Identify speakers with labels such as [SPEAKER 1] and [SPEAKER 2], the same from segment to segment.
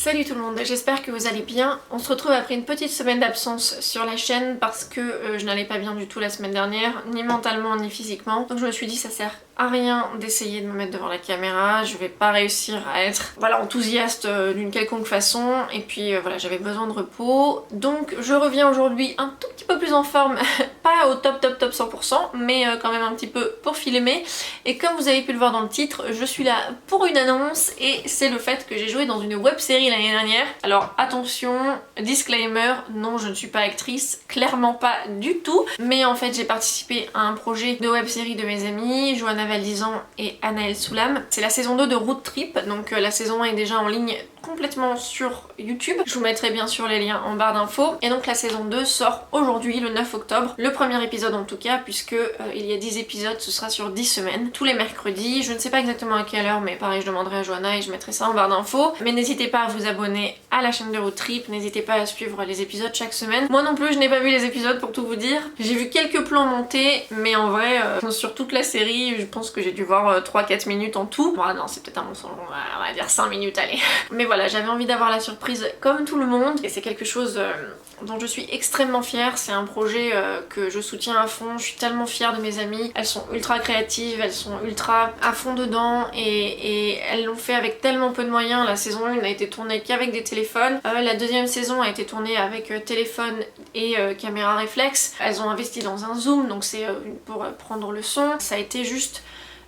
[SPEAKER 1] Salut tout le monde, j'espère que vous allez bien. On se retrouve après une petite semaine d'absence sur la chaîne parce que je n'allais pas bien du tout la semaine dernière, ni mentalement ni physiquement. Donc je me suis dit ça sert à rien d'essayer de me mettre devant la caméra, je vais pas réussir à être enthousiaste d'une quelconque façon. Et puis voilà, j'avais besoin de repos. Donc je reviens aujourd'hui un tout petit peu plus en forme, pas au top 100%, mais quand même un petit peu pour filmer. Et comme vous avez pu le voir dans le titre, je suis là pour une annonce et c'est le fait que j'ai joué dans une web série l'année dernière. Alors attention, disclaimer, non je ne suis pas actrice, clairement pas du tout, mais en fait j'ai participé à un projet de web série de mes amis, Johanna Valdizan et Anaël Soulam. C'est la saison 2 de Road Trip, donc la saison 1 est déjà en ligne complètement sur YouTube. Je vous mettrai bien sûr les liens en barre d'infos. Et donc la saison 2 sort aujourd'hui, le 9 octobre. Le premier épisode en tout cas, puisque il y a 10 épisodes, ce sera sur 10 semaines. Tous les mercredis, je ne sais pas exactement à quelle heure, mais pareil, je demanderai à Johanna et je mettrai ça en barre d'infos. Mais n'hésitez pas à vous abonner à la chaîne de Road Trip, n'hésitez pas à suivre les épisodes chaque semaine. Moi non plus, je n'ai pas vu les épisodes pour tout vous dire. J'ai vu quelques plans montés, mais en vrai, sur toute la série, je pense que j'ai dû voir 3-4 minutes en tout. Bon, non, c'est peut-être un mensonge, on va dire 5 minutes, allez. Mais voilà, j'avais envie d'avoir la surprise comme tout le monde et c'est quelque chose dont je suis extrêmement fière. C'est un projet que je soutiens à fond, je suis tellement fière de mes amies, elles sont ultra créatives, elles sont ultra à fond dedans et elles l'ont fait avec tellement peu de moyens. La saison 1 n'a été tournée qu'avec des téléphones, la deuxième saison a été tournée avec téléphone et caméra réflexe. Elles ont investi dans un zoom, donc c'est pour prendre le son. Ça a été juste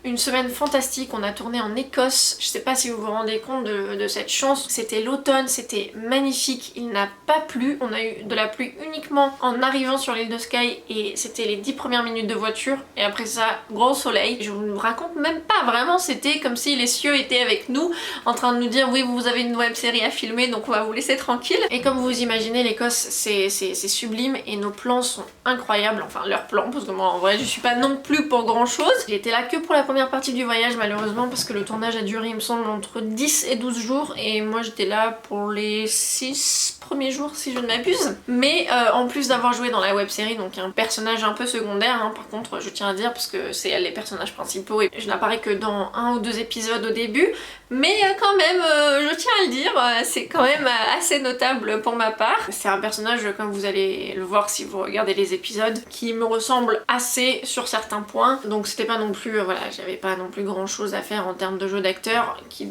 [SPEAKER 1] une semaine fantastique, on a tourné en Écosse, je sais pas si vous vous rendez compte de cette chance, c'était l'automne, c'était magnifique, il n'a pas plu, on a eu de la pluie uniquement en arrivant sur l'île de Skye et c'était les 10 premières minutes de voiture et après ça, gros soleil. Je vous raconte même pas, vraiment c'était comme si les cieux étaient avec nous en train de nous dire oui vous avez une web série à filmer donc on va vous laisser tranquille. Et comme vous imaginez, l'Écosse c'est sublime et nos plans sont incroyables, enfin leurs plans parce que moi en vrai je suis pas non plus pour grand chose. J'étais là que pour la première partie du voyage malheureusement parce que le tournage a duré il me semble entre 10 et 12 jours et moi j'étais là pour les 6 premiers jours si je ne m'abuse. Mais en plus d'avoir joué dans la web série, donc un personnage un peu secondaire hein, par contre je tiens à dire parce que c'est elle les personnages principaux et je n'apparais que dans 1 ou 2 épisodes au début, mais quand même je tiens à le dire, c'est quand même assez notable pour ma part. C'est un personnage comme vous allez le voir si vous regardez les épisodes qui me ressemble assez sur certains points, donc c'était pas non plus voilà, j'avais pas non plus grand chose à faire en termes de jeu d'acteur qui,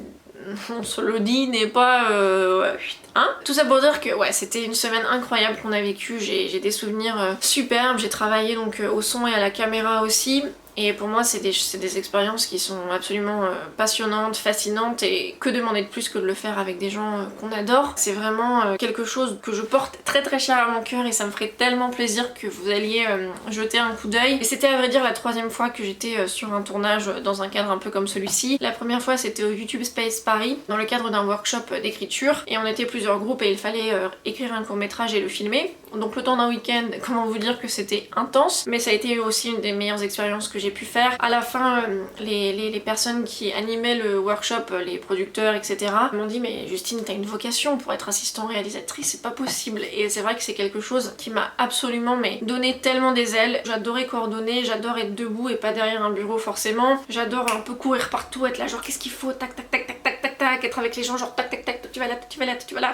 [SPEAKER 1] on se le dit, n'est pas hein. Tout ça pour dire que ouais, c'était une semaine incroyable qu'on a vécue, j'ai des souvenirs superbes, j'ai travaillé donc au son et à la caméra aussi. Et pour moi c'est des expériences qui sont absolument passionnantes, fascinantes et que demander de plus que de le faire avec des gens qu'on adore. C'est vraiment quelque chose que je porte très très cher à mon cœur et ça me ferait tellement plaisir que vous alliez jeter un coup d'œil. Et c'était à vrai dire la 3e fois que j'étais sur un tournage dans un cadre un peu comme celui-ci. La première fois c'était au YouTube Space Paris dans le cadre d'un workshop d'écriture et on était plusieurs groupes et il fallait écrire un court-métrage et le filmer. Donc le temps d'un week-end, comment vous dire que c'était intense, mais ça a été aussi une des meilleures expériences que j'ai pu faire. À la fin, les personnes qui animaient le workshop, les producteurs, etc. m'ont dit mais Justine t'as une vocation pour être assistant réalisatrice, c'est pas possible. Et c'est vrai que c'est quelque chose qui m'a absolument donné tellement des ailes. J'adorais coordonner, j'adore être debout et pas derrière un bureau forcément. J'adore un peu courir partout, être là genre qu'est-ce qu'il faut, tac tac tac tac tac tac tac, être avec les gens genre tac tac tac, tu vas là, tu vas là, tu vas là.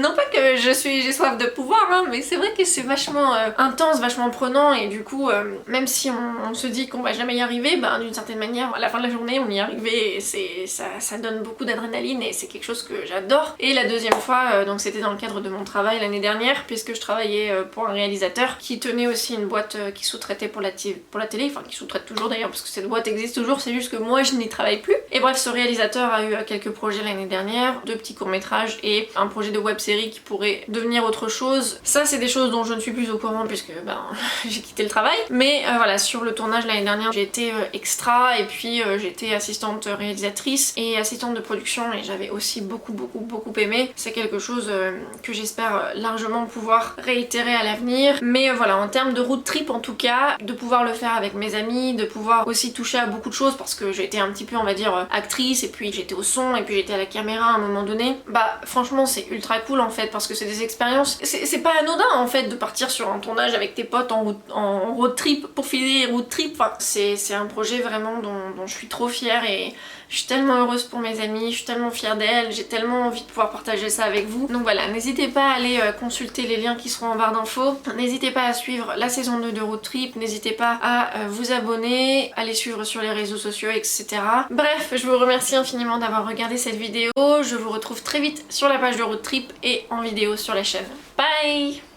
[SPEAKER 1] Non pas que j'ai soif de pouvoir hein, mais c'est vrai que c'est vachement intense, vachement prenant et du coup même si on se dit qu'on va jamais y arriver, ben d'une certaine manière à la fin de la journée on y est arrivé et ça donne beaucoup d'adrénaline et c'est quelque chose que j'adore. Et la deuxième fois donc c'était dans le cadre de mon travail l'année dernière puisque je travaillais pour un réalisateur qui tenait aussi une boîte qui sous-traitait pour la télé, enfin qui sous-traite toujours d'ailleurs parce que cette boîte existe toujours, c'est juste que moi je n'y travaille plus. Et bref, ce réalisateur a eu quelques projets l'année dernière, 2 petits courts-métrages et un projet de web-série qui pourrait devenir autre chose. Ça c'est des choses dont je ne suis plus au courant puisque ben j'ai quitté le travail. Mais voilà, sur le tournage l'année dernière j'ai été extra et puis j'étais assistante réalisatrice et assistante de production et j'avais aussi beaucoup aimé. C'est quelque chose que j'espère largement pouvoir réitérer à l'avenir. Mais voilà, en termes de road trip en tout cas, de pouvoir le faire avec mes amis, de pouvoir aussi toucher à beaucoup de choses parce que j'ai été un petit peu on va dire actrice et puis j'étais au son et puis j'étais à la caméra à un moment donné. Bah franchement c'est ultra cool en fait parce que c'est des expériences, c'est pas anodin en fait de partir sur un tournage avec tes potes en road trip pour filer road trip. Enfin, c'est un projet vraiment dont je suis trop fière et Je suis tellement heureuse pour mes amies, je suis tellement fière d'elles, j'ai tellement envie de pouvoir partager ça avec vous. Donc voilà, n'hésitez pas à aller consulter les liens qui seront en barre d'infos. N'hésitez pas à suivre la saison 2 de Road Trip, n'hésitez pas à vous abonner, à les suivre sur les réseaux sociaux, etc. Bref, je vous remercie infiniment d'avoir regardé cette vidéo. Je vous retrouve très vite sur la page de Road Trip et en vidéo sur la chaîne. Bye!